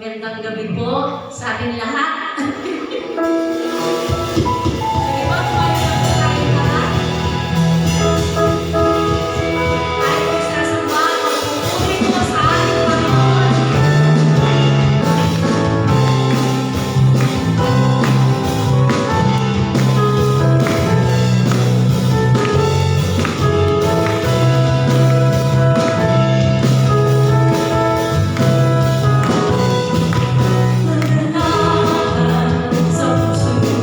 Magandang gabi po sa ating lahat. Sa puso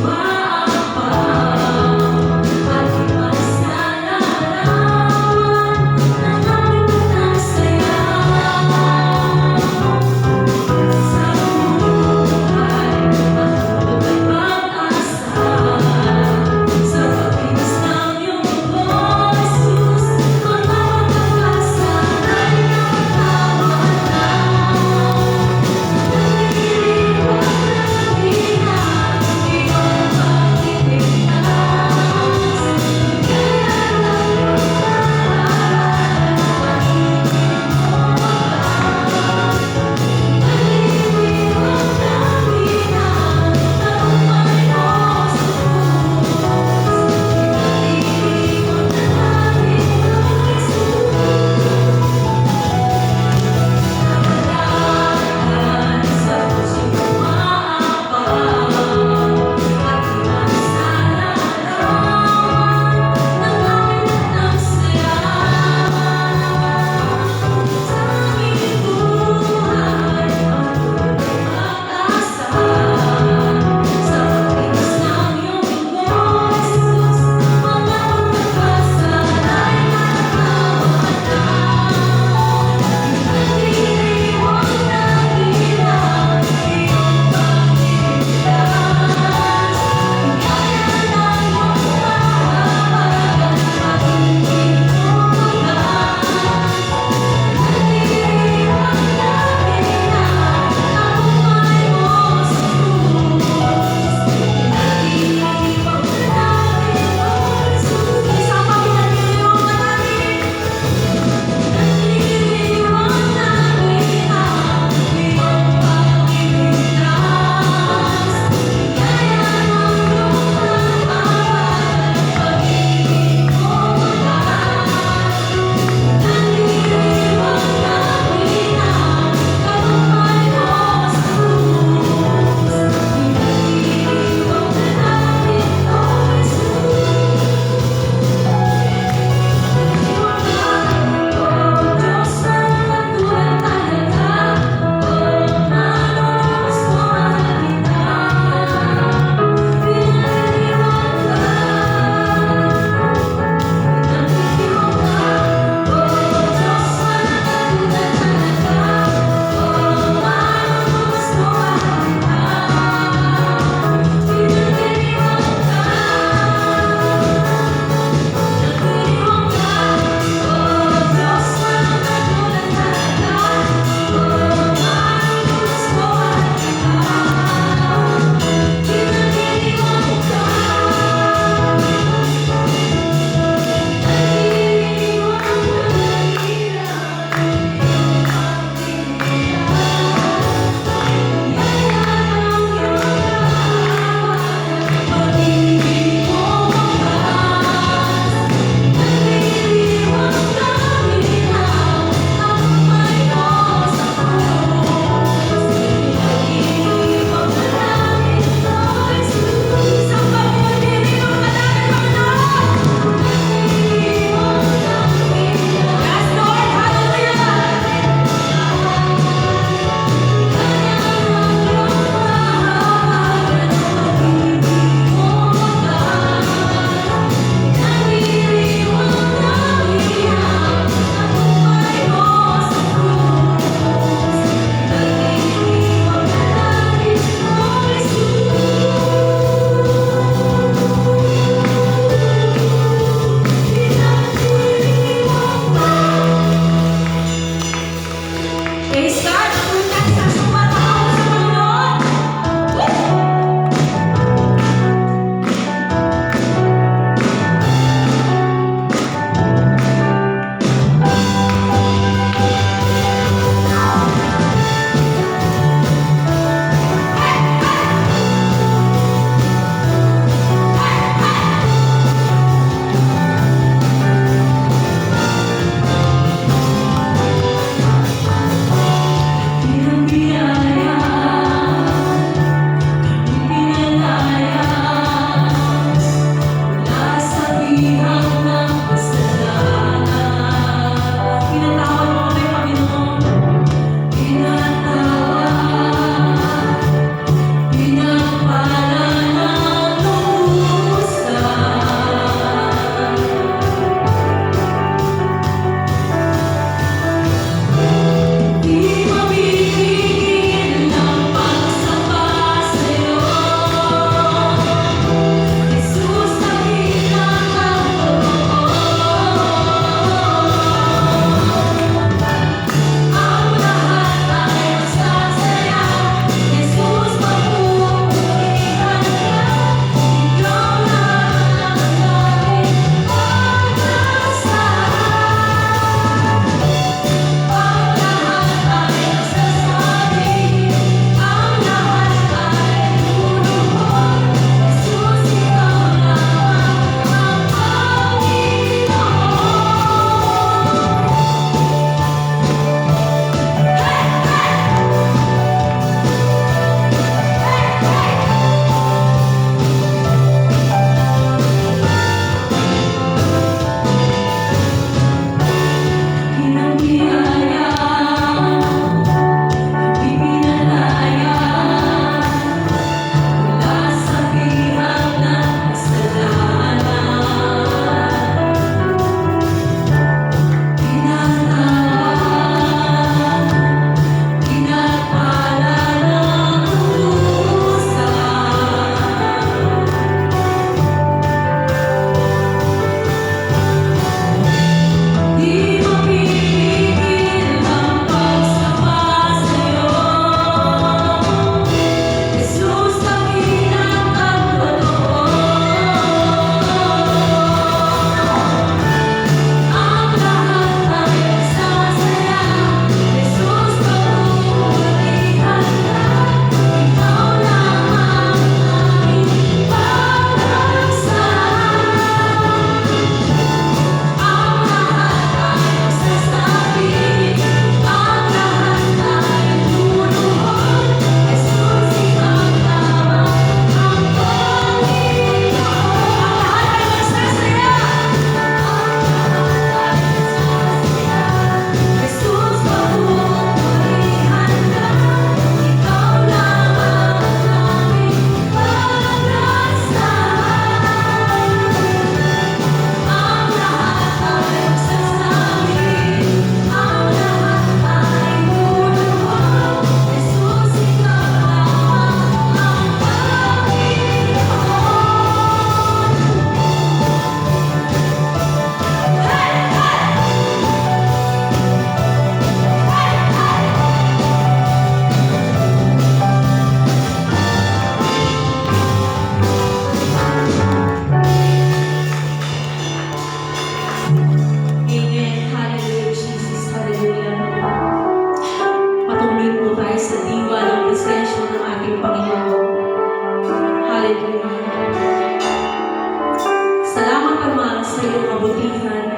kapangyarihan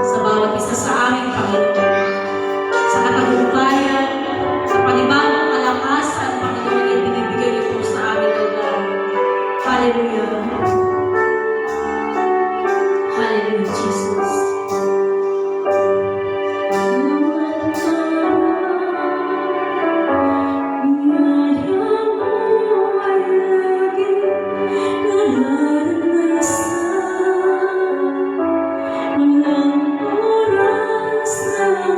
sa bawat isa sa amin, Panginoon. Sa katagumpayan, sa panibagong kalakasan, Panginoon, yung binibigay niyo po sa amin, O God. Hallelujah. Hallelujah, Jesus. Walang oras na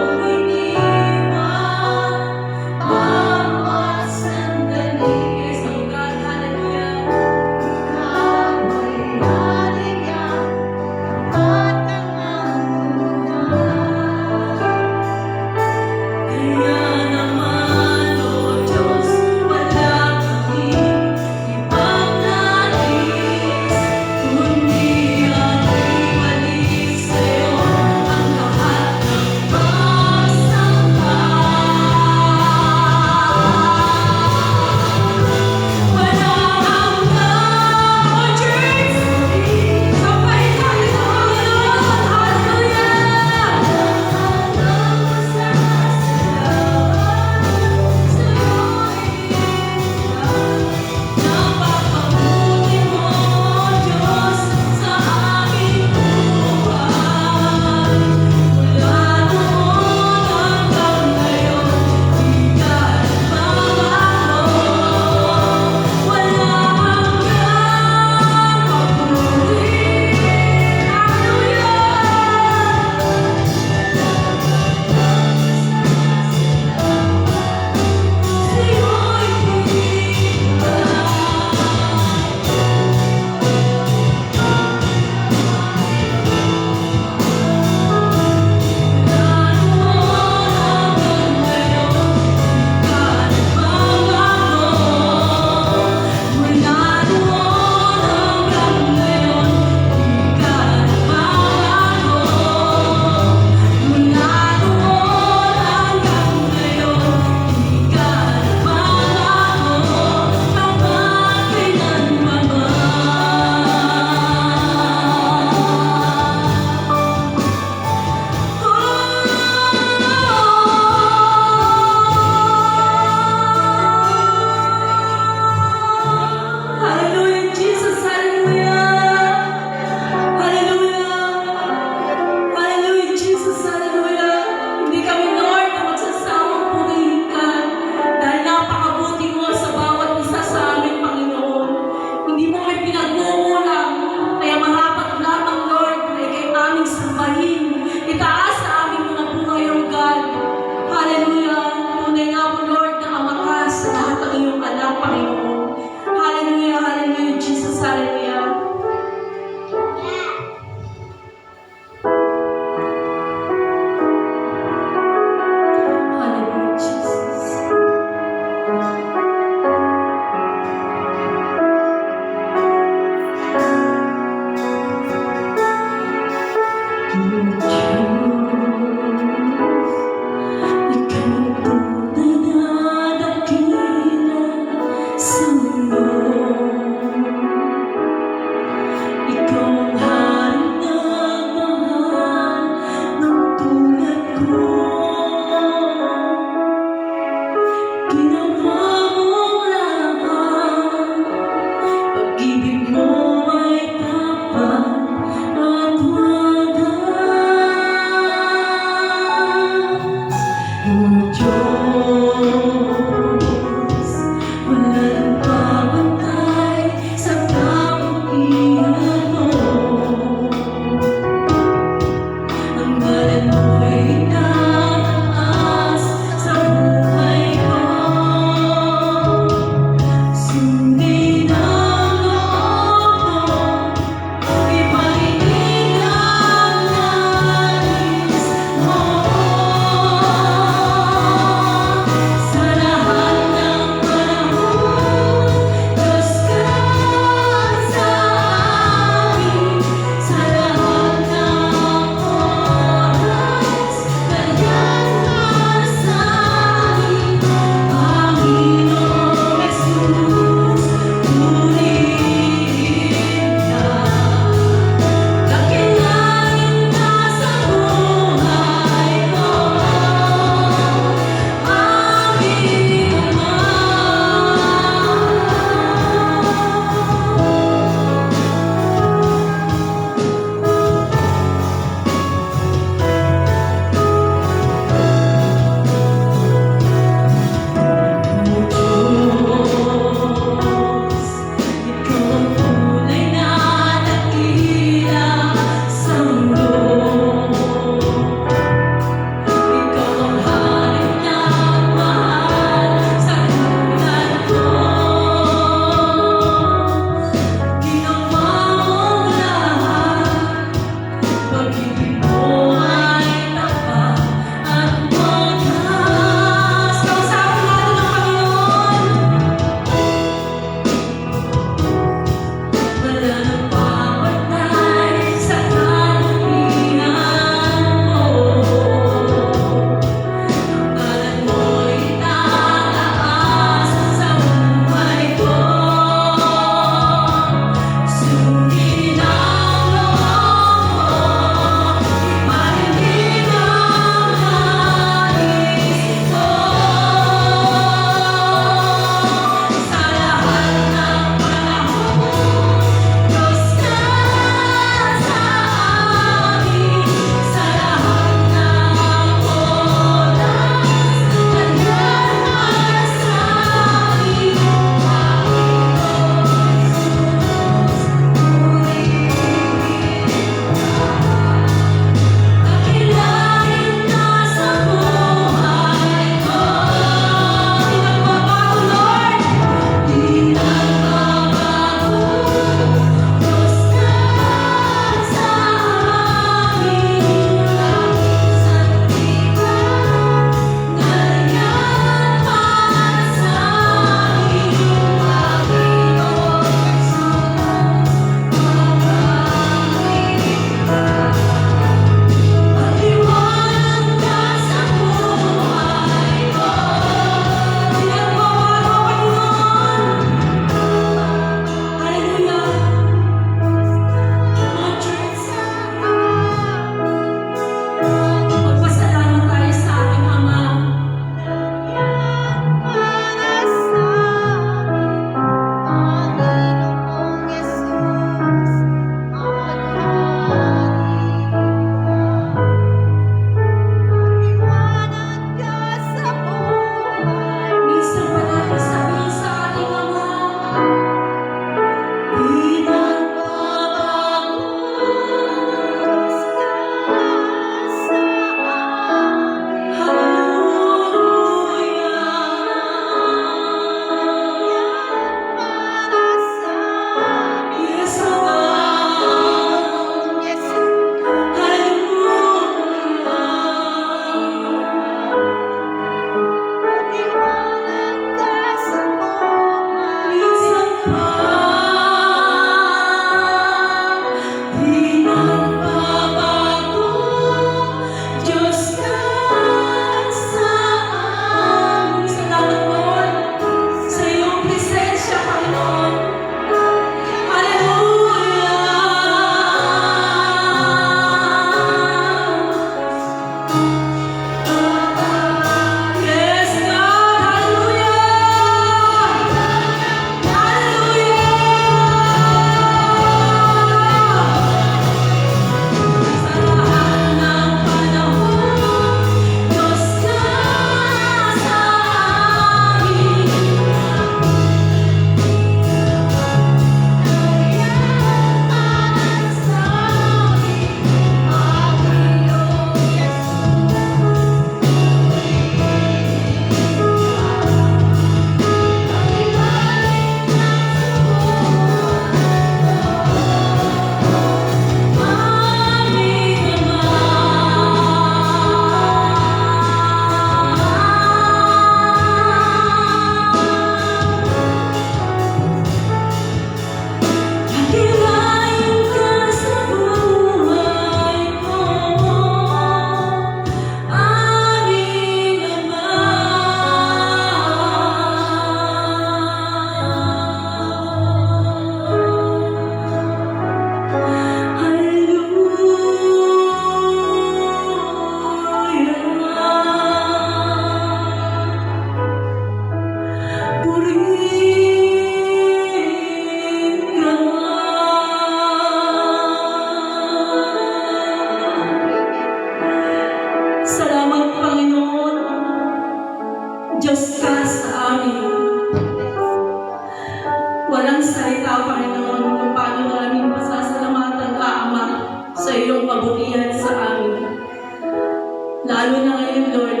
Lalo na ngayon, Lord,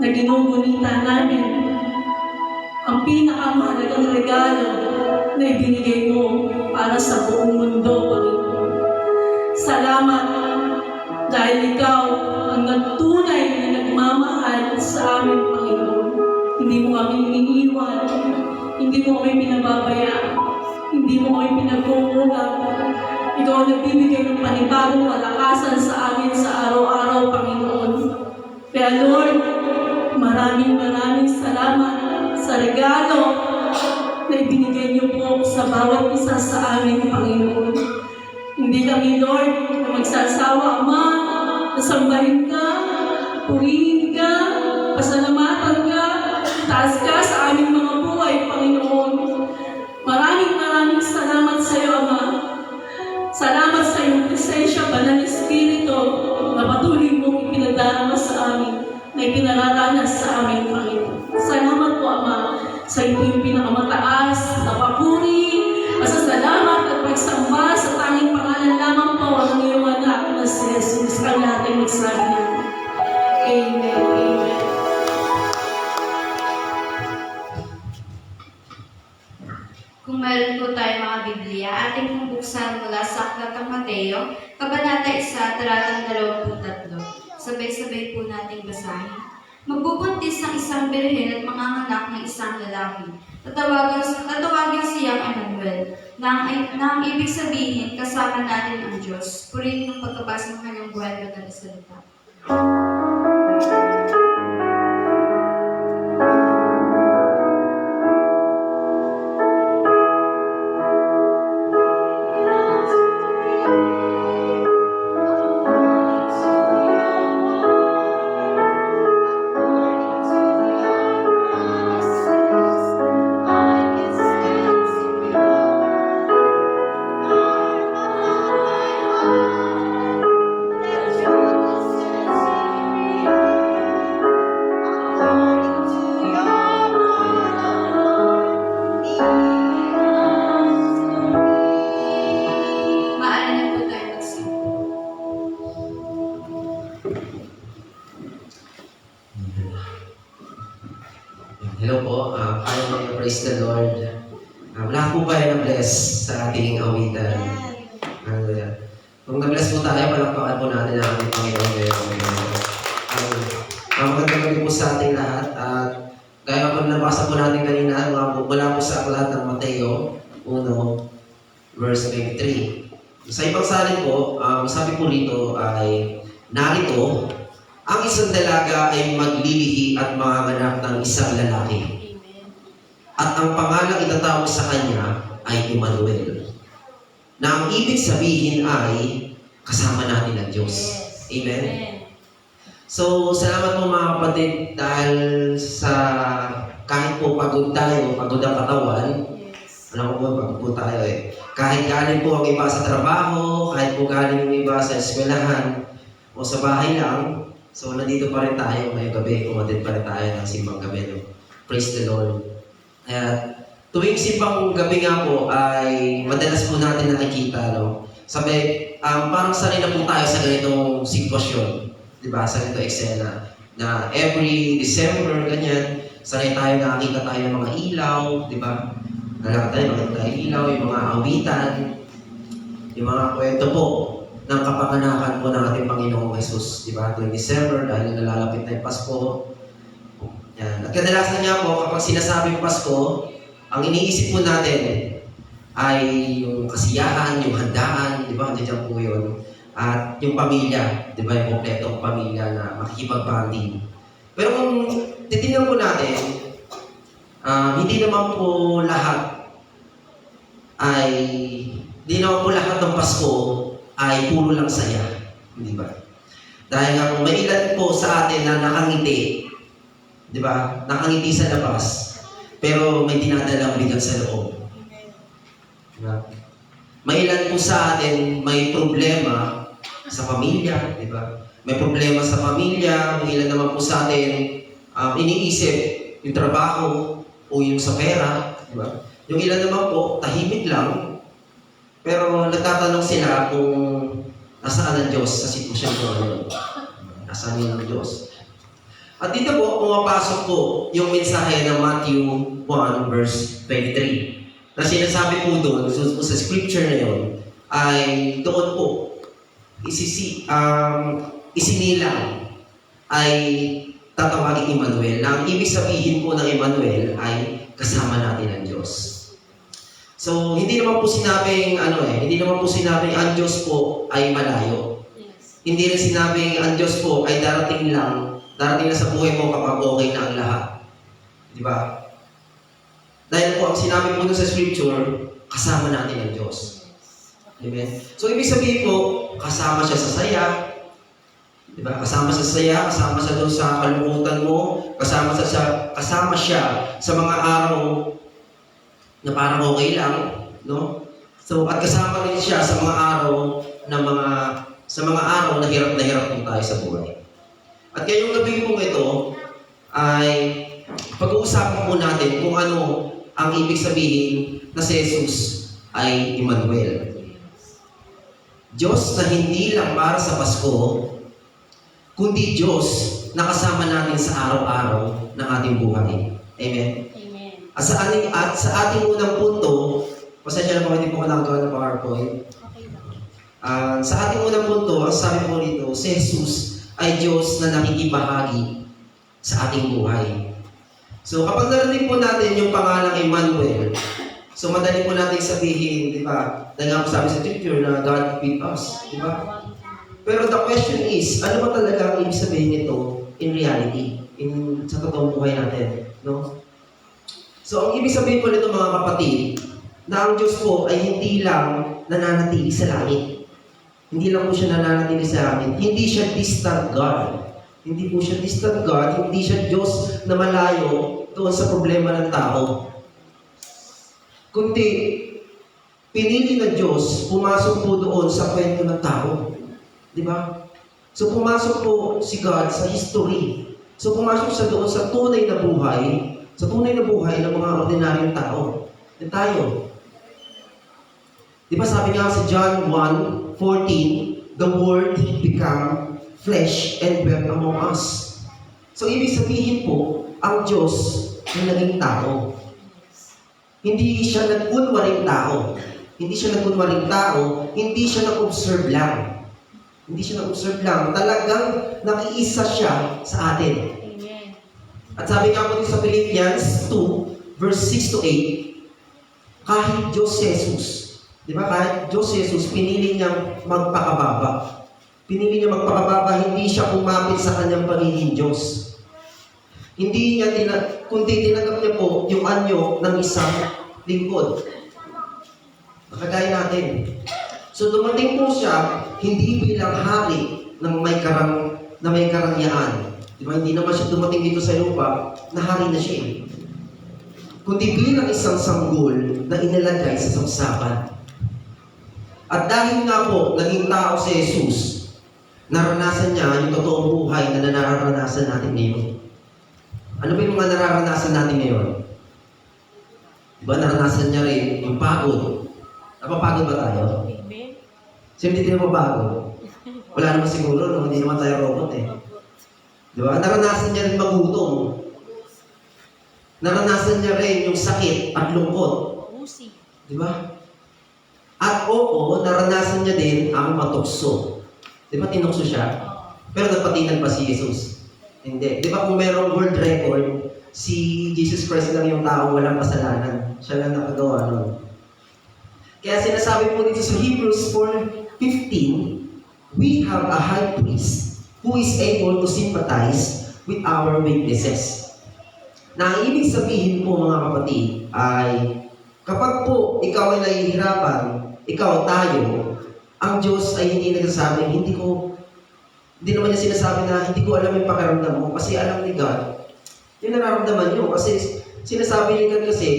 na ginugunita namin ang pinakamahalagang regalo na ibinigay mo para sa buong mundo, Panginoon. Salamat dahil Ikaw ang nagtunay na nagmamahal sa amin, Panginoon. Hindi mo kami iniiwan, hindi mo kami pinababayaan, hindi mo kami pinagkukulang. Ikaw ang nagbibigay ng panibagong kalakasan sa amin sa araw-araw, Panginoon. Kaya Lord, maraming salamat sa regalo na ibinigay niyo po sa bawat isa sa amin, Panginoon. Hindi kami, Lord, na magsasawa, Ama, na sambahin ka, purihin ka, pasalamatan ka, taas ka sa aming mga buhay, Panginoon. Maraming salamat sa iyo, Ama. Salamat sa iyong presensya, Banal na Espiritu, na patuloy mong ipinadarama sa amin, na ipinararanas sa amin, Panginoon. Salamat po, Ama, sa ito yung pinakamataas na papuri, pasasalamat at pagsamba sa tanging pangalan lamang po ng iyong anak na si Jesus. Kami natin magsabi niya. Amen. Amen. Kung meron po tayo mga Biblia, ating pong buksan mula sa Aklat ng Mateo, Kabanata 1, talatang 23. Sabay-sabay po nating basahin. Magbubuntis ang isang birhen at manganganak ng isang lalaki. Tatawagin siyang Emmanuel, na ang ibig sabihin, kasama natin ang Diyos. Purihin ng pagkabasa ng kanyang buhay na salita. Hello po, praise the Lord. Lahat po kayo na-bless sa ating awitan. Kung na-bless po tayo, palakpakan po natin ang ating Panginoon ngayon. Magandang gabi po sa ating lahat. At gaya po nabasa po natin kanina, mula po sa Aklat ng Mateo 1, verse 23. Sa ibang salin po, sabi po rito ay, narito, ang isang dalaga ay maglilihi at manganganak ng isang lalaki. At ang pangalang itatawag sa kanya ay Emmanuel. Na ang ibig sabihin ay kasama natin ang Diyos. Amen? So, salamat po mga kapatid dahil sa kahit po pagod tayo, pagod ang katawan, alam ko po, pagod po tayo eh. Kahit galing po ang iba sa trabaho, kahit po galing yung iba sa eskwelahan o sa bahay lang, so, nandito pa rin tayo ngayong gabi. Umatid pa rin tayo ng simbang gabi. No? Praise the Lord. Tuwing simbang gabi nga po ay madalas po natin nakikita. No? Sabi, parang sanay na po tayo sa ganitong sitwasyon. Diba? Sa ganitong eksena. Na every December, ganyan, sanay tayo nakakita tayo ng mga ilaw. Diba? Nakakita tayo ng mga ilaw, yung mga awitan, yung mga kwento po ng kapanganakan po ng ating Panginoong Jesus. Diba? Tuwing December, dahil nalalapit na yung Pasko. Yan. At kadalasan nga po, kapag sinasabing Pasko, ang iniisip po natin ay yung kasiyahan, yung handaan, di ba? Diyan po yun. At yung pamilya, di ba? Yung kompletong pamilya na makikipag-banding. Pero kung titingnan po natin, hindi naman po lahat ng Pasko ay puro lang saya, di ba? Dahil ang may ilan po sa atin na nakangiti, di ba? Nakangiti sa labas, pero may dinadalang bigat sa loob. Diba? May ilan po sa atin may problema sa pamilya, di ba? May problema sa pamilya, may ilan naman po sa atin iniisip yung trabaho o yung sa pera, di ba? Yung ilan naman po, tahimik lang, pero nagtatanong sila kung nasaan ang Diyos sa sitwasyon ko ngayon. Nasaan yun ang Diyos? At dito po, pumapasok po yung mensahe ng Matthew 1 verse 23. Na sinasabi po doon, sa scripture na yun, ay doon po, isinilang ay tatawagin Emmanuel. Na ang ibig sabihin po ng Emmanuel ay kasama natin ang Diyos. So, hindi naman po sinabing, hindi naman po sinabing ang Diyos po ay malayo. Hindi rin sinabing ang Diyos po ay darating lang sa buhay mo kapag okay na ang lahat. Di ba? Dahil po ang sinabi po doon sa scripture, kasama natin ang Diyos. Amen? So, ibig sabihin po, kasama siya sa saya. Di ba? Kasama sa saya, kasama siya doon sa kalungkutan mo, kasama siya sa mga araw na parang okay lang, no? So, at kasama rin siya sa mga araw na hirap po tayo sa buhay. At ngayong gabi po ito ay pag-uusapan po natin kung ano ang ibig sabihin na si Jesus ay Emmanuel. Diyos na hindi lang para sa Pasko, kundi Diyos na kasama natin sa araw-araw ng ating buhay. Amen? At sa ating unang punto, pasensya na po, hindi po ko nakagawa ng PowerPoint. Sa ating unang punto, ang sabi po dito, si Jesus ay Diyos na nakikibahagi sa ating buhay. So kapag narinig po natin yung pangalang Emmanuel, so madali po natin sabihin, di ba? Dahil nga po sabi sa scripture na God with us, di ba? Pero the question is, ano ba talaga ang ibig sabihin nito in reality, sa totoong buhay natin, no? So ang ibig sabihin po nito mga kapatid, na ang Diyos po ay hindi lang nananatili sa langit. Hindi lang po siya nananatili sa langit. Hindi siya distant God. Hindi po siya distant God. Hindi siya Diyos na malayo doon sa problema ng tao. Kundi, pinili na Diyos, pumasok po doon sa kwento ng tao. Di ba? So pumasok po si God sa history. So pumasok siya doon sa tunay na buhay, ng mga ordinaryong tao. At tayo. Di ba sabi nga sa John 1:14, the Word become flesh and dwelt among us. So ibig sabihin po, ang Diyos ay naging tao. Hindi siya nag-unwaring tao. Hindi siya nag-observe lang. Talagang nakiisa siya sa atin. Amen. At sabi nga po din sa Philippians 2, verse 6 to 8, kahit Diyos Jesus, di ba? Kahit Diyos Jesus, pinili niyang magpakababa. Hindi siya kumapit sa kanyang pagiging Diyos. Kundi tinanggap niya po yung anyo ng isang lingkod. Nakagaya natin. So dumating po siya, hindi bilang hari ng may karangyaan. Di ba? Hindi naman siya dumating dito sa lupa, na hari na siya. Kundi bilang isang sanggol na inilagay sa samsapan. At dahil nga po, naging tao si Jesus, naranasan niya yung totoong buhay na nararanasan natin ngayon. Ano ba yung mga nararanasan natin ngayon? Diba, naranasan niya rin yung pagod. Napapagod ba tayo? Sino hindi tayo mapagod? Wala naman siguro, no? Hindi naman tayo robot eh. Diba? Naranasan niya rin magutom. Naranasan niya rin yung sakit at lungkot. Diba? At oo, naranasan niya din ang matukso. Di ba tinukso siya? Pero nagpatinag pa si Jesus. Hindi. Di ba kung merong world record, si Jesus Christ lang yung tao walang kasalanan. Siya lang nakagawa nun. Kaya sinasabi po dito sa Hebrews 4:15, we have a high priest who is able to sympathize with our weaknesses. Na ang ibig sabihin po mga kapatid ay kapag po ikaw ay nahihirapan, ikaw, tayo, ang Diyos ay hindi nagsasabing, hindi naman niya sinasabi na hindi ko alam yung pakiramdam mo kasi alam ni God yung nararamdaman niyo. Kasi sinasabi ni God kasi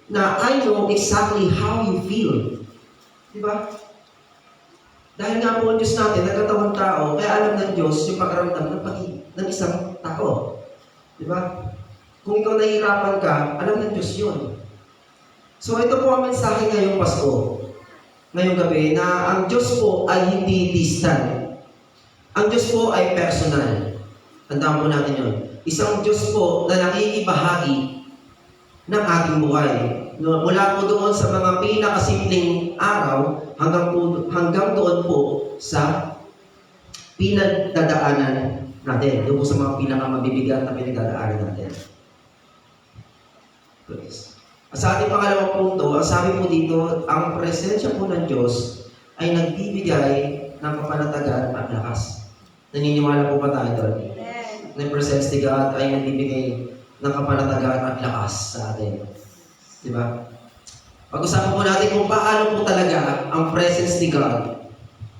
na I know exactly how you feel. Di ba? Dahil nga po ang Diyos natin, nagkatawang tao, kaya alam ng Diyos yung pakiramdam ng isang tao. Di ba? Kung ikaw nahihirapan ka, alam ng Diyos yun. So ito po ang mensahe ngayong Pasko. Ngayong gabi, na ang Diyos po ay hindi distant. Ang Diyos po ay personal. Tandaan po natin yun. isang Diyos po na nakikibahagi ng ating buhay. No, mula po doon sa mga pinakasimpleng araw hanggang doon po sa pinagdadaanan natin. Doon po sa mga pinakamabibigat na pinagdadaanan natin. Please. Sa ating pangalawang punto, ang sabi po dito, ang presensya po ng Diyos ay nagbibigay ng kapanatagan at lakas. Naniniwala po ba tayo doon? Na yung presence ni God ay nagbibigay ng kapanatagan at lakas sa atin. Diba? Pag-usapan po natin kung paano po talaga ang presence ni God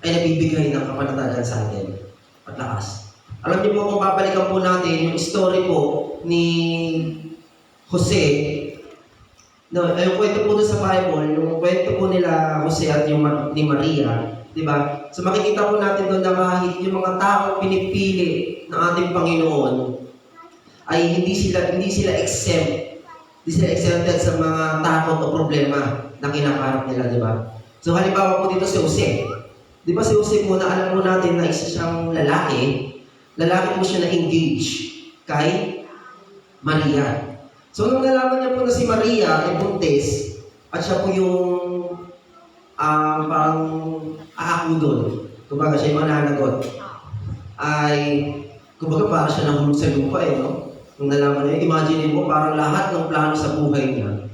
ay nabibigay ng kapanatagan sa atin at lakas. Alam niyo po kung babalikan po natin yung story po ni Jose. No, yung kwento po doon sa Bible, yung kwento po nila Jose at yung ni Maria, di ba? So makikita po natin doon na kahit yung mga taong pinipili ng ating Panginoon ay hindi sila exempted sa mga takot o problema na kinakarap nila, di ba? So halimbawa po dito si Jose. Di ba si Jose po, na alam po natin na isa siyang lalaki po siya na-engage kay Maria. So nung nalaman niya po na si Maria ay buntis at siya po yung parang aako doon, kumbaga siya yung mananagot, ay kumbaga parang siya nahulog sa lupa no? Nung nalaman niya, imagine mo, parang lahat ng plano sa buhay niya,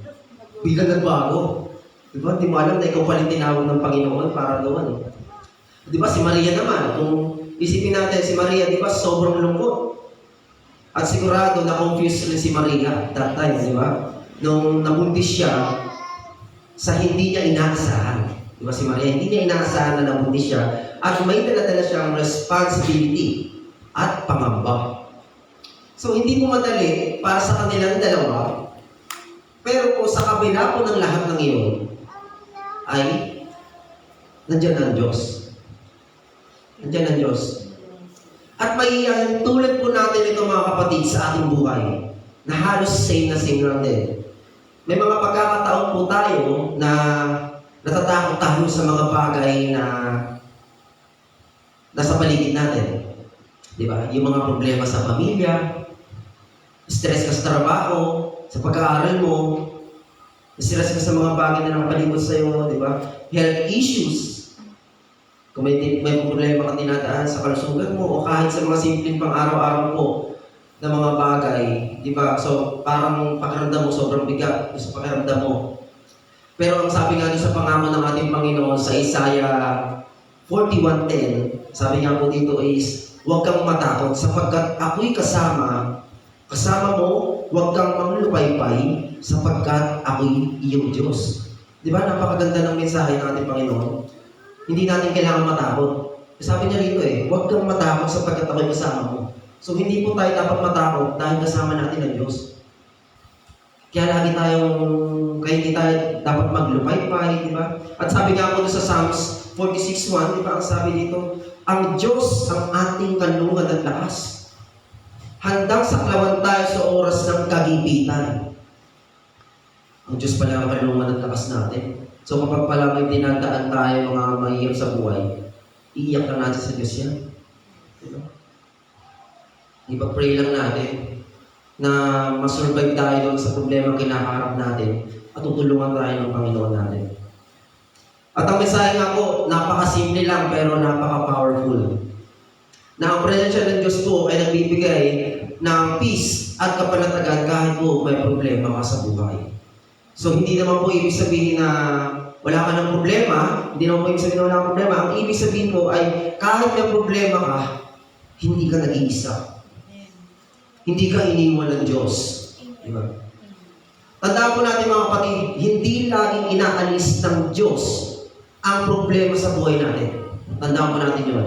biglang nagbago. Diba? Di mo alam na ikaw pala tinawag ng Panginoon para doon. Diba? Si Maria naman, kung isipin natin, si Maria, diba, sobrang lungkot. At sigurado na-confuse rin si Maria that time, diba? Nung nabuntis siya, sa hindi niya inaasahan. Diba si Maria, hindi niya inaasahan na nabuntis siya. At may dala-dala siyang responsibility at pangamba. So, hindi po madali para sa kanilang dalawa. Pero po, sa kabila po ng lahat ng iyon, ay nandiyan ang Diyos. Nandiyan ang Diyos. At may tulad po natin ito mga kapatid sa ating buhay, na halos same lang din. May mga pagkakataon po tayo na natatakot tayo sa mga bagay na nasa paligid natin. Diba? Yung mga problema sa pamilya, stress ka sa trabaho, sa pag-aaral mo, stress ka sa mga bagay na nakapalibot sa'yo, di ba? Health issues. Kung may problema ka dinadaan sa kalusugan mo, o kahit sa mga simpleng pang-araw-araw po na mga bagay, di ba? So, parang pakiramdam mo, sobrang bigat sa pakiramdam mo. Pero ang sabi nga sa pangako ng ating Panginoon sa Isaiah 41:10, sabi nga po dito is, huwag kang matakot sapagkat ako'y kasama mo, huwag kang manglupaypay sapagkat ako'y iyong Diyos. Di ba? Napakaganda ng mensahe ng ating Panginoon. Hindi natin kailangan matakot. Sabi niya rito huwag kang matakot sapagkat ako'y kasama mo. So hindi po tayo dapat matakot dahil kasama natin ang Diyos. Kaya hindi tayo dapat maglupaypay, di ba? At sabi nga po sa Psalms 46:1, di ba? Ang sabi dito, ang Diyos ang ating kanlungan at lakas. Handang saklawan tayo sa oras ng kagipitan. Ang Diyos pala ang kanlungan at lakas natin. So kapag pala may dinadaan tayo mga mahirap sa buhay, iiyak lang natin sa Diyos yan. Diba? Ipag-pray lang natin na masurvive tayo sa problema kinakaharap natin at tutulungan tayo ng Panginoon natin. At ang mensahe nga po, napakasimple lang pero napaka-powerful. Na ang presensya ng Diyos po ay nagbibigay ng peace at kapanatagan kahit po may problema ka sa buhay. So hindi naman po ibig sabihin na wala ka ng problema, hindi naman po ibig sabihin na wala kang problema. Ang ibig sabihin po ay kahit may problema ka, hindi ka nag-iisa. Hindi ka iniwan ng Diyos. Diba? Tandaan po natin mga kapatid, hindi laging inaalis ng Diyos ang problema sa buhay natin. Tandaan po natin yun.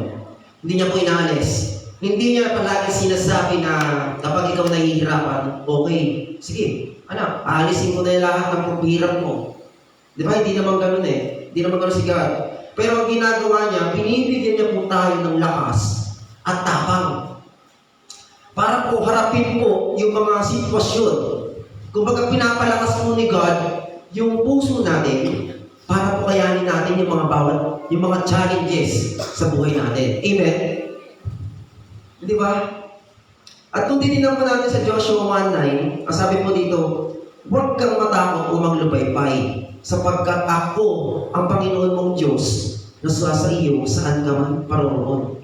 Hindi niya po inaalis. Hindi niya palagi sinasabi na kapag ikaw nahihirapan, okay, sige, aalisin ko na yung lahat ng paghihirap mo. Di ba? Hindi naman ganun Hindi naman ganun si God. Pero ang ginagawa niya, binibigyan niya po tayo ng lakas at tapang. Para po harapin po yung mga sitwasyon. Kumbaga pinapalakas po ni God yung puso natin para po kayanin natin yung mga challenges sa buhay natin. Amen? Di ba? At kung titignan po natin sa Joshua 1:9, ang sabi po dito, huwag kang matakot o maglubaypay, sapagkat ako ang Panginoon mong Diyos na sa iyo saan ka man paroroon.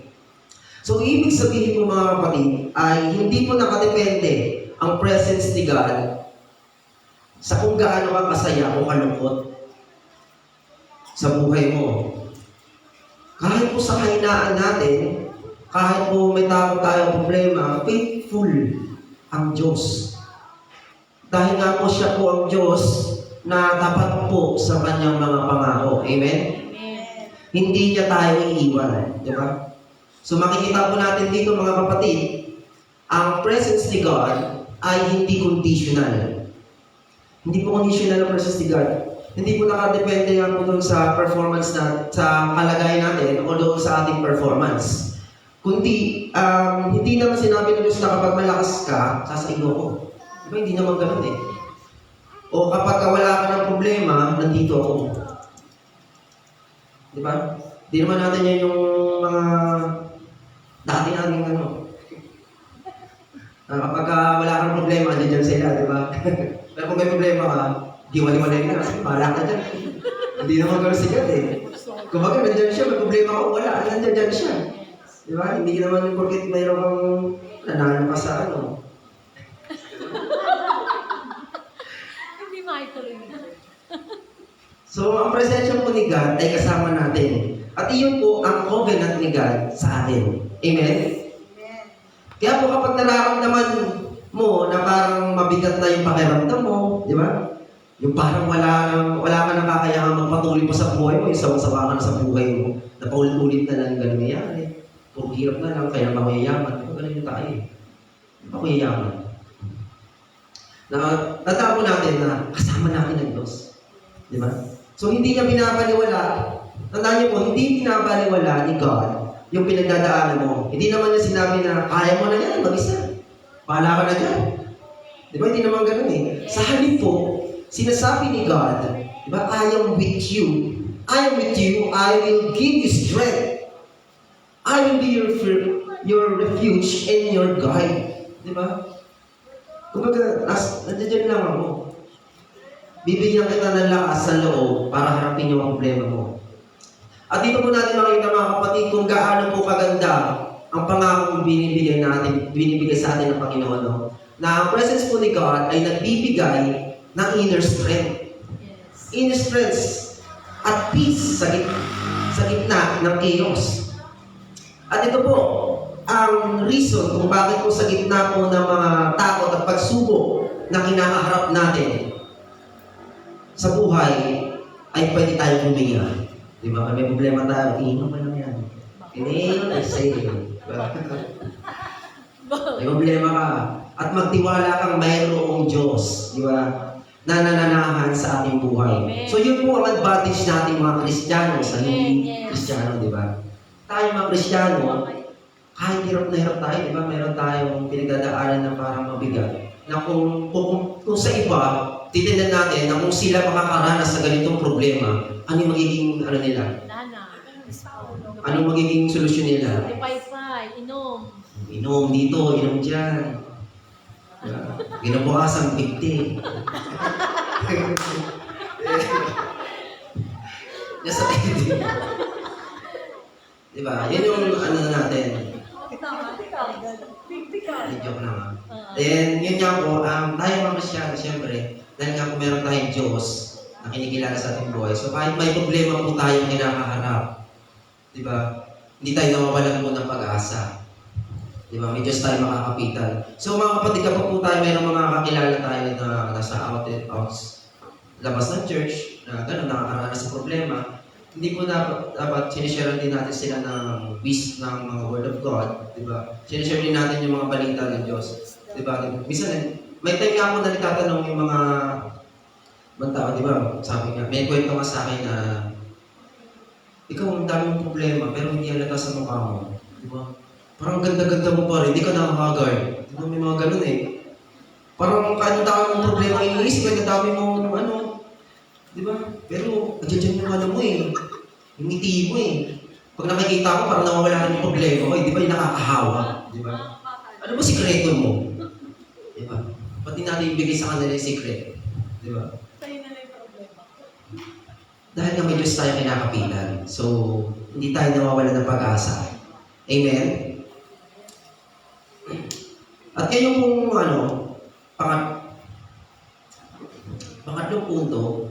So, ibig sabihin po mga kapatid, ay hindi po nakadepende ang presence ni God sa kung gaano ka masaya o kalungkot sa buhay mo. Kahit po sa kahinaan natin, kahit po may tao tayong problema, faithful ang Diyos. Dahil nga po siya po ang Diyos na tapat po sa kanyang mga pangako. Amen? Hindi niya tayo iiwan. Di ba? So makikita po natin dito mga kapatid, ang presence ni God ay hindi conditional. Hindi po conditional ang presence ni God. Hindi po nakadepende yan po doon sa performance na, sa kalagayan natin o doon sa ating performance. Kundi, hindi naman sinabi ng Diyos na kapag malakas ka, sasaigo ko. Diba, hindi naman ganun eh. O kapag wala ka ng problema, nandito ako. Diba? Hindi naman natin yan yung mga dati natin ano. Kapag wala kang problema, nandiyan sila, diba? Pero kung may problema ka, diwali-walay na, bahala ka dyan. Hindi naman ganun si God eh. Kumbaga, nandiyan siya, may problema ka o wala, nandiyan siya. Di ba? Hindi naman porket mayroon kang nanalo ka sa ano. Hindi maituloy. So, ang presensya po ni God ay kasama natin. At iyon po ang covenant ni God sa atin. Amen? Kaya po kapag nararamdaman mo na parang mabigat na yung pakiramdam mo, di ba? Yung parang wala ka nang kakayahang magpatuloy pa sa buhay mo, yung sawa-sawa ka na sa buhay mo, na paulit-ulit na lang ganun nangyayari. Puro hirap na lang, kaya mayayaman. Ito ganun yung tayo eh. Di ba mayayaman? Natapon natin na kasama natin ng Diyos. Di ba? So hindi niya binabaliwala. Tandaan niyo po, hindi binabaliwala ni God yung pinagdadaanan mo. Hindi naman niya sinabi na kaya mo na yan, mag-isa. Bahala ka na dyan. Di ba? Hindi naman ganun eh. Sa halip po, sinasabi ni God, di ba, I am with you. I am with you. I will give you strength. I will be your refuge and your guide. Di ba? Kumbaga, nandiyan lang ako. Bibigyan kita ng lakas sa loob para harapin yung problema mo. At dito po natin makita mga kapatid kung gaano po kaganda ang pangakong binibigay sa atin ng Panginoon. No? Na ang presence po ni God ay nagbibigay ng inner strength. Yes. Inner strength at peace sa gitna ng chaos. At ito po, ang reason kung bakit po sa gitna po ng mga takot at pagsubok na kinakaharap natin sa buhay, ay pwede tayo huminga. Di ba? May problema tayo, iinom ka lang yan. Inhale, exhale. May problema ka. At magtiwala kang mayroong Diyos. Di ba? Na nananahan sa ating buhay. So yun po ang advantage natin mga Kristiyano sa hindi Kristiyano, di ba? Tayo mga Kristiyano, kahit hirap na hirap tayo, di ba? Meron tayong pinagdadaanan na parang mabigat. Na kung sa iba, titignan natin na kung sila makakaranas sa ganitong problema, ano yung magiging nila? Anong magiging solusyon nila? Inom. Inom dito, inom dyan. Ginabukasan, bigti. Nasa tindi. Diba? Yan yung ano natin. Joke lang. Then, yun nga po, tayo mga Kristyano, siyempre, dahil nga po meron tayong Diyos na kinikilala sa ating buhay. So, kahit may problema po tayong kinakaharap, di ba? Hindi tayo nawawalan po ng pag-asa. Di ba? May Diyos tayo makakapitan. So, mga kapatid, kapag po tayo mayroong mga kakilala tayo na nasa labas ng church, na gano'n, nakakaranas sa problema, hindi po dapat sinishare din natin sila ng mga Word of God, di ba? Sinishare din natin yung mga balita ng Diyos, di ba? Minsan, may time nga ako na nagtatanong yung mga tao, di ba? Sabi nga, may kwento nga sa akin na ikaw ang dami mong problema, pero hindi halata sa mukha mo, di ba? Parang ganda-ganda mo pa rin, hindi ka nakaka-guard. Di ba? May mga ganun eh. Parang kahit ang dami mong problema iniisip, kahit ang dami mong di ba? Pero, adyan yung ano mo eh. Yung ngiti mo eh. Pag nakikita ko, parang nawawala ka ng problema ko eh. Di ba yung nakakahawa? Di ba? Ano ba sikreto mo? Di ba? Pati natin ibigay sa kanila yung secret. Di ba? Dahil nga may Diyos tayo kinakapitan. So, hindi tayo nawawala ng pag-asa. Amen? At ngayon kung pangatlong punto,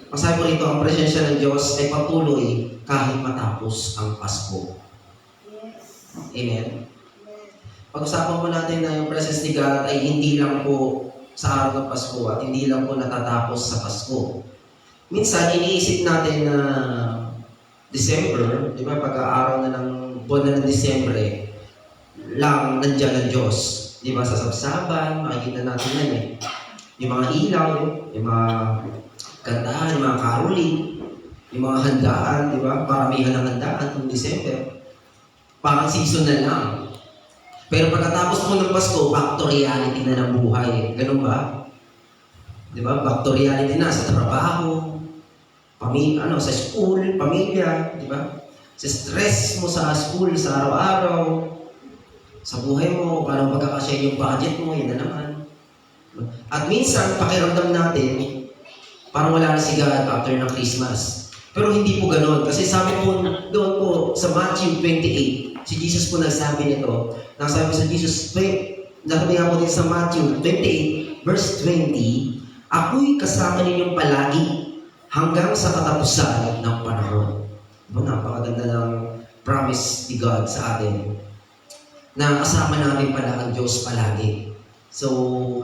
masabi ko rito, ang presensya ng Diyos ay patuloy kahit matapos ang Pasko. Amen? Pag-usapan po natin na yung presence ni God ay hindi lang po sa araw ng Pasko at hindi lang po natatapos sa Pasko. Minsan, iniisip natin na December, di ba, pag-aaraw na ng buwan na ng Disyembre, lang nandiyan ang Diyos. Di ba, sa sabsaban, makikita natin yan eh. Yung mga ilaw, yung mga kantahan, yung mga caroling, yung mga handaan, di ba, paramihan ng handaan ng December. Parang season na lang. Pero pagkatapos po ng Pasko, back to reality na ng buhay. Ganun ba? Di ba? Back to reality na sa trabaho, sa school, pamilya, di ba? Sa stress mo sa school, sa araw-araw, sa buhay mo, parang pagkakasya yung budget mo, yun na naman. At minsan, pakiramdam natin, parang wala na si God after ng Christmas. Pero hindi po ganun. Kasi sabi po doon po sa Matthew 28, si Jesus po nagsabi nito. Nagsabi sa Jesus, nasabi nga po din sa Matthew 28, verse 20, ako'y kasama ninyong palagi hanggang sa katapusan ng panahon. Napakaganda ng promise ni God sa atin na kasama namin pala ang Diyos palagi. So,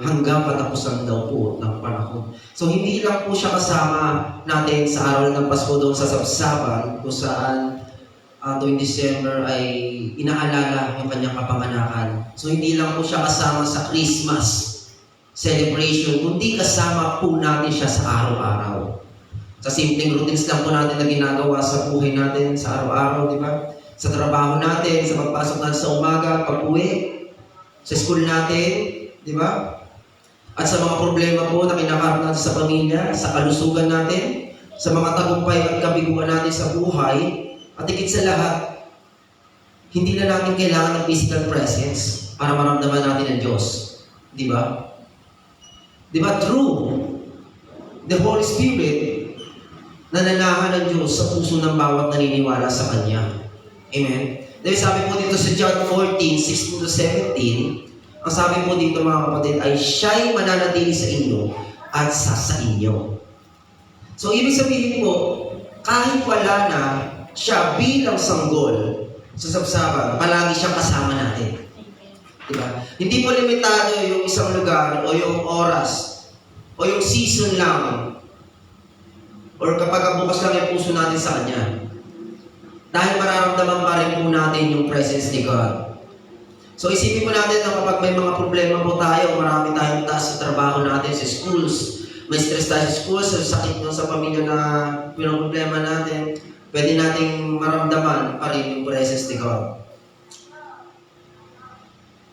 hanggang katapusan daw po ng panahon. So, hindi lang po siya kasama natin sa araw ng Pasko doon sa sabsaban kung saan tuwing December ay inaalala yung kanyang kapanganakan. So, hindi lang po siya kasama sa Christmas celebration, kundi kasama po natin siya sa araw-araw. Sa simpleng routines lang po natin na ginagawa sa buhay natin sa araw-araw, di ba? Sa trabaho natin, sa pagpasok natin sa umaga, pag-uwi, sa school natin, di ba? At sa mga problema po na kinakarap natin sa pamilya, sa kalusugan natin, sa mga tagumpay at kabiguan natin sa buhay, at higit sa lahat, hindi na natin kailangan ng physical presence para maramdaman natin ang Diyos. Di ba? Di ba? Through the Holy Spirit, nananahan ng Diyos sa puso ng bawat naniniwala sa Kanya. Amen? Dahil sabi po dito sa John 14:16-17, ang sabi po dito mga kapatid ay siya'y mananatili sa inyo at sa inyo. So, ibig sabihin po, kahit wala na siya bilang sanggol sa sabsaban, palagi siyang kasama natin. Diba? Hindi po limitado yung isang lugar o yung oras o yung season lang or kapag bukas lang yung puso natin sa Kanya. Dahil mararamdaman pa rin po natin yung presence ni God. So isipin po natin na kapag may mga problema po tayo, marami tayong task sa trabaho natin, sa schools, may stress tayo sa schools, sa sakit mo sa pamilya na problema natin, pwede nating maramdaman pa rin yung presence ni God.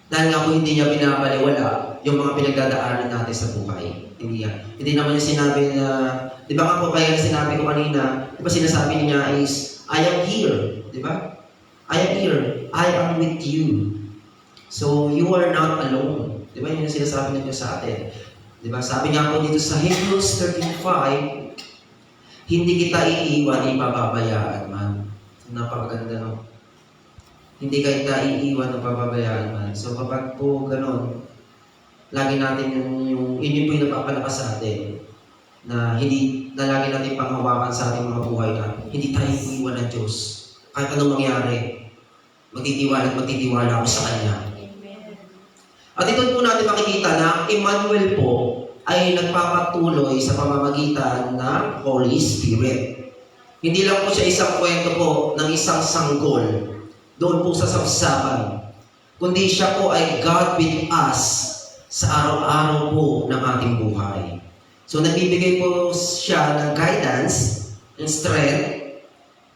Dahil nga po hindi niya pinapaliwala yung mga pinagdadaanan natin sa buhay. Hindi naman niya sinabi na, di ba nga po kaya sinabi ko kanina, di ba sinasabi niya is, I am here. Di ba? I am here. I am with you. So, you are not alone. Di ba yun yung sinasabi ng Diyos sa atin? Di ba? Sabi nga po dito sa Hebrews 13:5, hindi kita iiwan, ipapabayaan man. Napakaganda, no? Hindi kita iiwan o pababayaan man. So kapag po ganun, lagi natin yun po yung napapalakas sa atin na lagi natin panghawakan sa ating mga buhay na hindi tayo iiwan ng Diyos. Kahit anong mangyari, magtitiwala ako sa Kanya. At ito po natin makikita na Emmanuel po ay nagpapatuloy sa pamamagitan ng Holy Spirit. Hindi lang po siya isang kwento po ng isang sanggol doon po sa sabsaban, kundi siya po ay God with us sa araw-araw po ng ating buhay. So nagbibigay po siya ng guidance, and strength,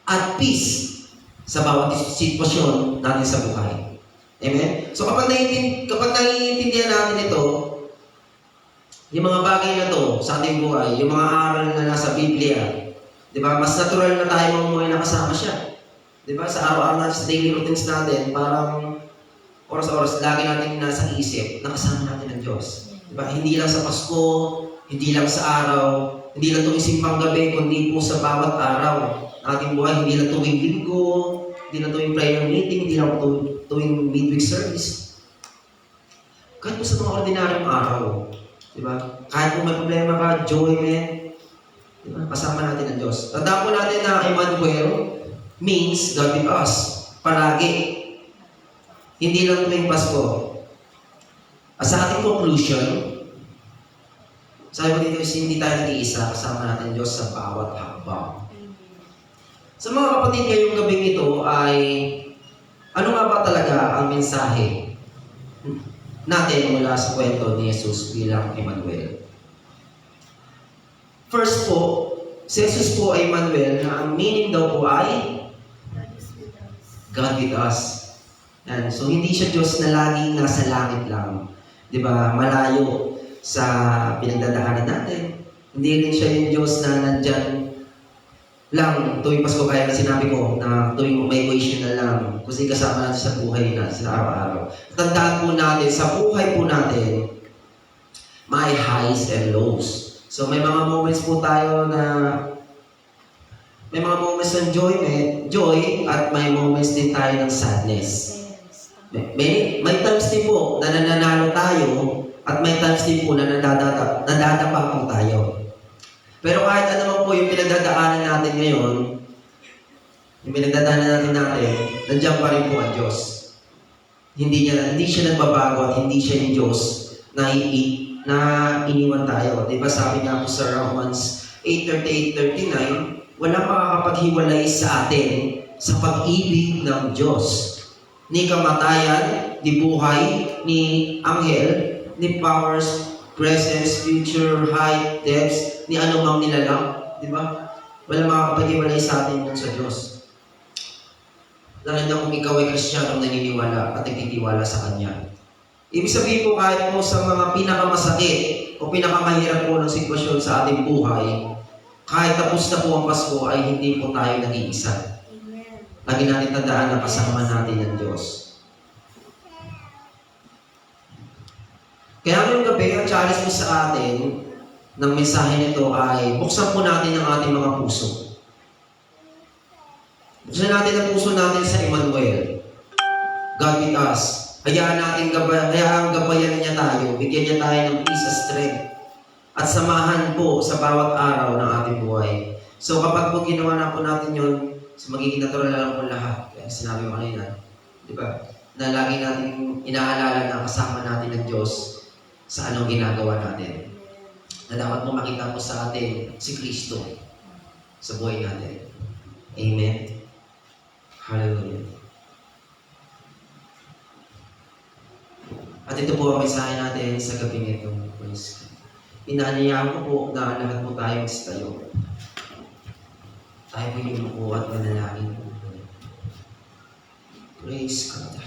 at peace sa bawat sitwasyon natin sa buhay. Amen? So kapag naiintindihan natin ito, yung mga bagay na to sa ating buhay, yung mga aral na nasa Biblia, di ba? Mas natural na tayo mamuhay na kasama siya. Di ba? Sa araw-araw natin, sa daily routines natin, parang oras-oras, lagi natin nasa isip, nakasama natin ang Diyos. Di ba? Hindi lang sa Pasko, hindi lang sa araw, hindi lang tuwing simpang gabi, kundi po sa bawat araw ng ating buhay, hindi lang tuwing linggo, hindi lang tuwing prayer meeting, hindi lang tuwing midweek service. Kahit po sa mga ordinaryong araw, di ba? Kahit po may problema ka, joy, man, di ba? Kasama natin ang Diyos. Tandaan po natin na Emmanuel means God with us. Palagi. Hindi lang tuwing Pasko. At sa ating conclusion, sabi ko dito is hindi tayo nag-iisa, kasama natin ang Diyos sa bawat hakbang. Sa mga kapatid ngayong gabing ito ay ano nga ba talaga ang mensahe natin mula sa kwento ni Jesus bilang Emmanuel? First po, si Jesus po ay Emmanuel na ang meaning daw po ay God with us. Yan. So hindi siya Diyos na laging nasa langit lang. Di ba? Malayo sa pinagdadaanan natin. Hindi rin siya yung Diyos na nandyan lang tuwing Pasko, kaya na sinabi ko na tuwing may occasion na lang kasi kasama natin sa buhay natin sa araw-araw. Tandaan po natin, sa buhay po natin, may highs and lows. So may mga moments po tayo na may mga moments ng joy at may moments din tayo ng sadness. May times din po na nananalo tayo at may times din po na nadadapa po tayo. Pero kahit ano man po yung pinagdadaanan natin ngayon, yung pinagdadaanan natin, nandiyan pa rin po ang Diyos. Hindi siya nagbabago at hindi siya yung Diyos na iniwan tayo. Diba sabi nga po sa Romans 8:38-39, walang makakapaghiwalay sa atin sa pag-ibig ng Diyos. Ni kamatayan, ni buhay, ni anghel, ni powers, presence, future, height, depths, ni anumang nilalang. Di ba? Walang makakapaghiwalay sa atin dun sa Diyos. Lalo na kung ikaw ay Kristiyanong naniniwala at nagtitiwala sa Kanya. Ibig sabihin po kahit po sa mga pinakamasakit o pinakamahirap po ng sitwasyon sa ating buhay, kahit tapos na po ang Pasko ay hindi po tayo nag-iisa. Lagi natin tandaan na kasama natin ang Diyos. Kaya ngayong gabi, ang challenge mo sa atin ng mensahe nito ay buksan po natin ang ating mga puso. Buksan natin ang puso natin sa Emmanuel. God with us. Hayaan gabayan niya tayo. Bigyan niya tayo ng peace and strength. At samahan po sa bawat araw ng ating buhay. So kapag po ginawa na po natin yun, so magiging natural na lang po lahat. Kaya sinabi ko kanina, di ba? Na lagi natin inaalala na kasama natin ang Diyos sa anong ginagawa natin. Na dapat mo makita po sa atin si Kristo sa buhay natin. Amen. Hallelujah. At ito po ang mensahe natin sa gabi nito. Inaanyayahan ko po na lahat po tayo tayo. Tayo po yung po at manalangin po. Praise God.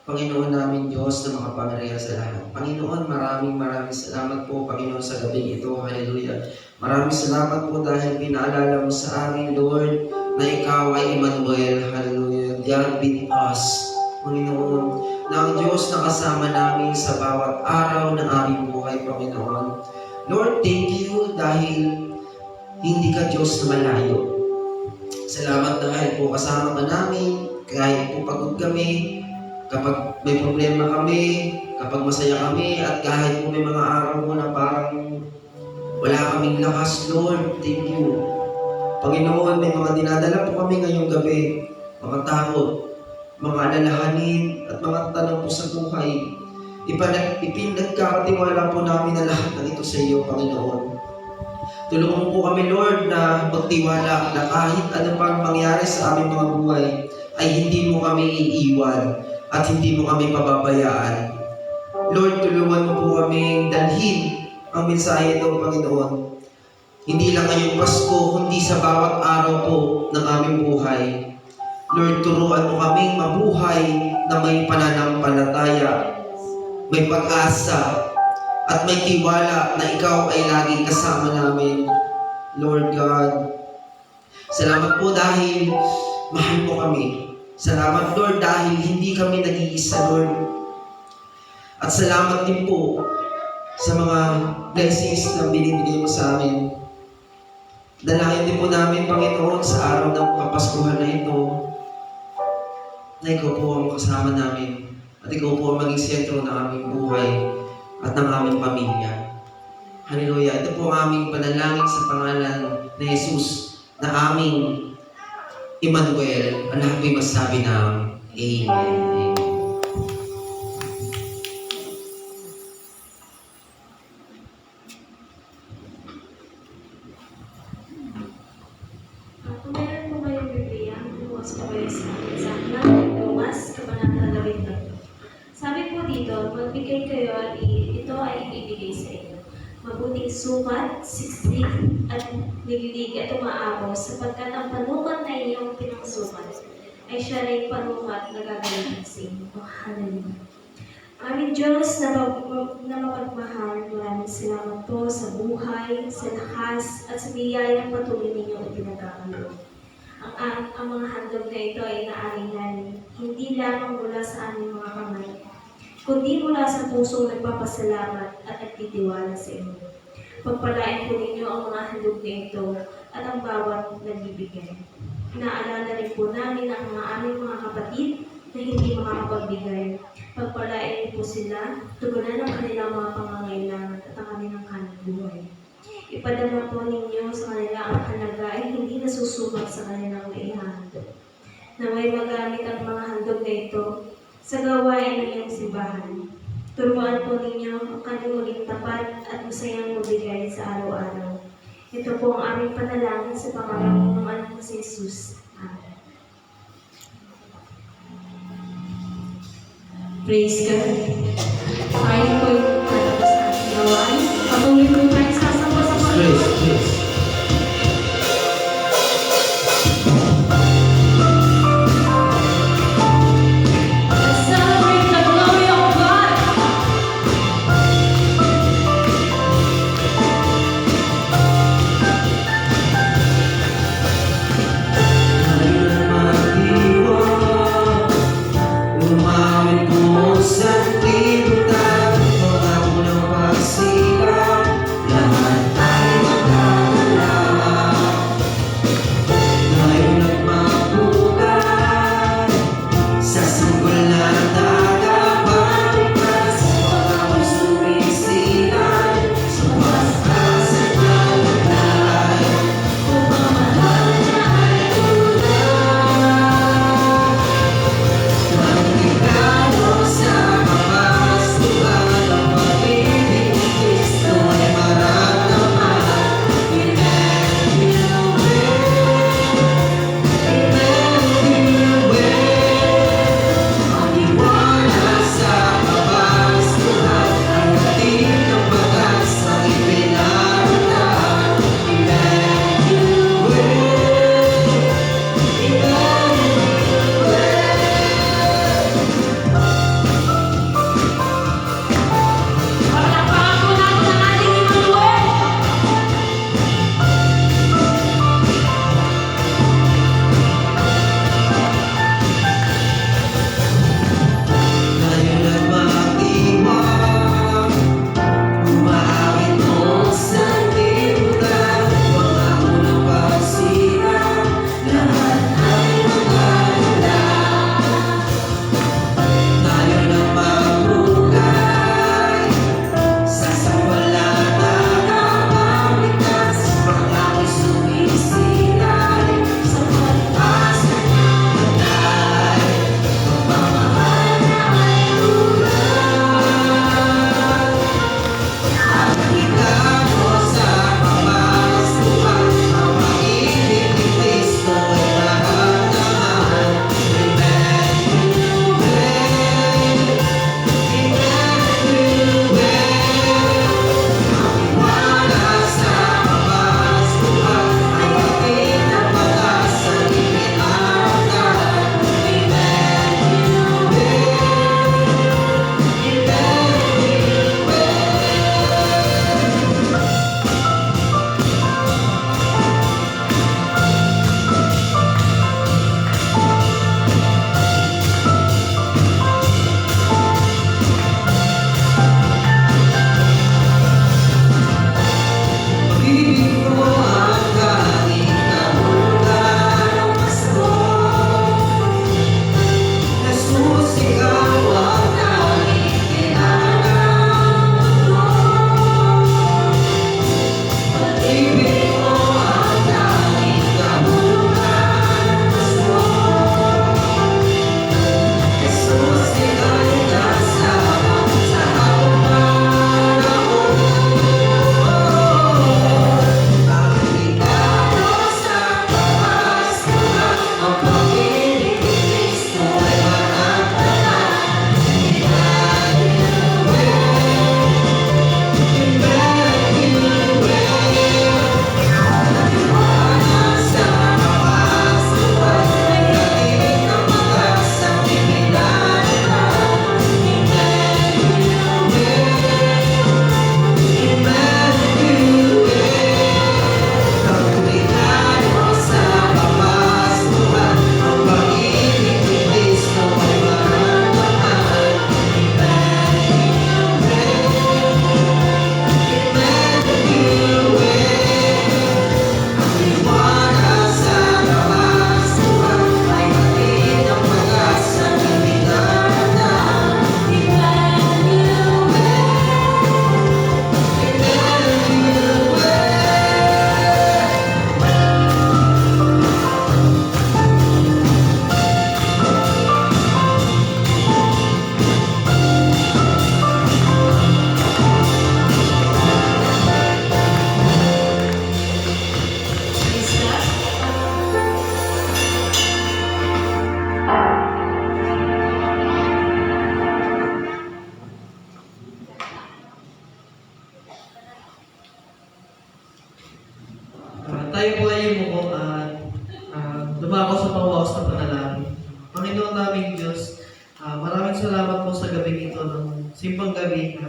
Panginoon namin Diyos na makapangyarihan sa lahat. Panginoon, maraming salamat po, Panginoon, sa gabi ito. Hallelujah. Maraming salamat po dahil pinaalala mo sa amin, Lord, na Ikaw ay Emmanuel. Hallelujah. God with us. Panginoon, na ang Diyos na kasama namin sa bawat araw ng aming buhay, Panginoon. Lord, thank you dahil hindi ka Diyos na malayo. Salamat dahil po kasama ka namin, kahit po pagod kami, kapag may problema kami, kapag masaya kami, at kahit po may mga araw po na parang wala kaming lakas, Lord, thank you. Panginoon, may mga dinadala po kami ngayong gabi, mga takot, mga alalahanin, at mga tanong po sa buhay. Ipinagkakatiwala po namin na lahat ng ito sa iyo, Panginoon. Tulungan mo po kami, Lord, na magtiwala na kahit ano pang mangyari sa aming mga buhay, ay hindi mo kami iiwan at hindi mo kami pababayaan. Lord, tulungan mo po kami dalhin ang mensahe ito, Panginoon. Hindi lang ngayong Pasko, kundi sa bawat araw po ng aming buhay. Lord, turuan mo kaming mabuhay na may pananampalataya, may pag-asa, at may tiwala na Ikaw ay laging kasama namin. Lord God, Salamat po dahil mahal mo kami. Salamat, Lord, dahil hindi kami nag-iisa, Lord. At salamat din po sa mga blessings na binibigay mo sa amin. Dalangin din po namin, Panginoon, sa araw ng Kapaskuhan na ito, na ikaw po ang kasama namin at ikaw po ang maging sentro ng aming buhay at ng aming pamilya. Hallelujah. Ito po ang aming panalangin sa pangalan ni Jesus na aming Emmanuel. Ang lahat po'y masabi ng Amen. Amen. Kung meron po kayong Biblia, bukas po kayo sa akin sa aklat ng Lumas, Kabanata 12. Sabi po dito, magbigay kayo at ito ay ibibigay sa inyo. Mabuting sukat, siksik, at nigilig at umaapaw sapagkat ang panukat na inyong pinangsukat ay siya rin panukat na gagawin sa inyo. Hallelujah. Aming Diyos na mapagmahal, maraming salamat po sa buhay, sa lakas, at sa biyayang patuloy ninyong ipinagkakaloob. Ang mga handog na ito ay naalingan, hindi lamang mula sa aming mga kamay, kundi mula sa pusong nagpapasalamat at nagtitiwala sa inyo. Pagpalain po ninyo ang mga handog na ito at ang bawat nagbibigay. Naalala rin po namin ang mga aming mga kapatid na hindi makakapagbigay. Pagpalain niyo po sila, tugunan ang kanilang mga pangangailangan at ang kanilang kanang buhay. Ipadama po ninyo sa kanila ang halaga ay hindi nasusukat sa kanilang naihahandog. Naway magamit ang mga handog na ito sa gawain ng iyong simbahan. Turuan po ninyo ang kanilang maging tapat at masayang magbigay sa araw-araw. Ito po ang aming panalangin sa pangalan ng anak na si Jesus. Amen. Praise God. Tayo po yung sa ating gawain. Patuloy po tayo sasamba sa Panginoon. Praise, praise. Let's celebrate the glory of God. Umawit mo sa libutan, mga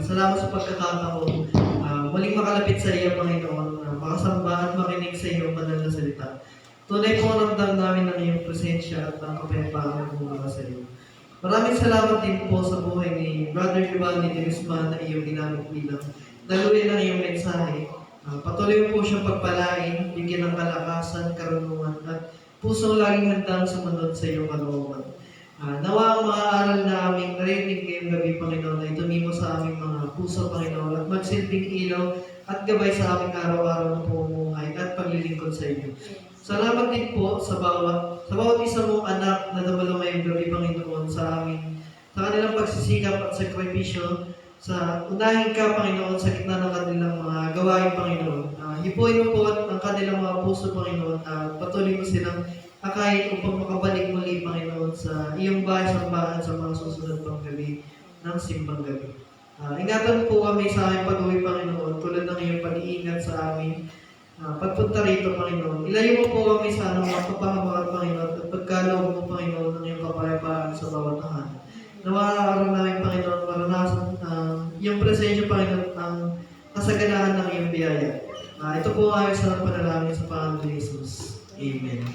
Salamat sa pagkakataon. Muling makalapit sa iyo, Panginoon, makasamba at makinig sa iyong banal na salita. Tunay po ang ramdam namin ng iyong presensya at ang kapayapaan ng mula sa iyo. Maraming salamat din po sa buhay ni Brother Giovanni de Guzman na iyong ginamit bilang daluyan ng iyong mensahe. Patuloy mo po siyang pagpalain, bigyan ng kalakasan, karunungan at pusong laging handang sumunod sa iyong kalooban. Nawa ang mga aral na aming narinig ngayong gabi, Panginoon, ay tumimo sa aming mga puso, Panginoon, at magsilbing ilaw at gabay sa aming araw-araw na pumumuhay at paglilingkod sa iyo. Salamat din po sa bawat isa mong anak na dumalo ngayong gabi, Panginoon, sa kanilang pagsisikap at sakripisyo, sa unahin ka, Panginoon, sa gitna ng kanilang mga gawain, Panginoon. Hipuin mo po ang kanilang mga puso, Panginoon, at patuloy mo silang akayin upang makabalik muli, Panginoon, sa iyong bahay-sambahan sa mga susunod pang gabi ng simbang gabi. Ingatan po kami sa aming pag-uwi, Panginoon, tulad ng iyong pag-iingat sa amin. Pagpunta rito, Panginoon. Ilayo mo po kami sa anumang kapahamakan, Panginoon, at pagkaloob mo, Panginoon, ng iyong kapayapaan sa bawat tahanan. Nawararan namin, Panginoon, maranasan iyong presensya, Panginoon, ang kasaganahan ng iyong biyaya. Ito po ang aming sa panalangin sa Panginoon Jesus. Amen.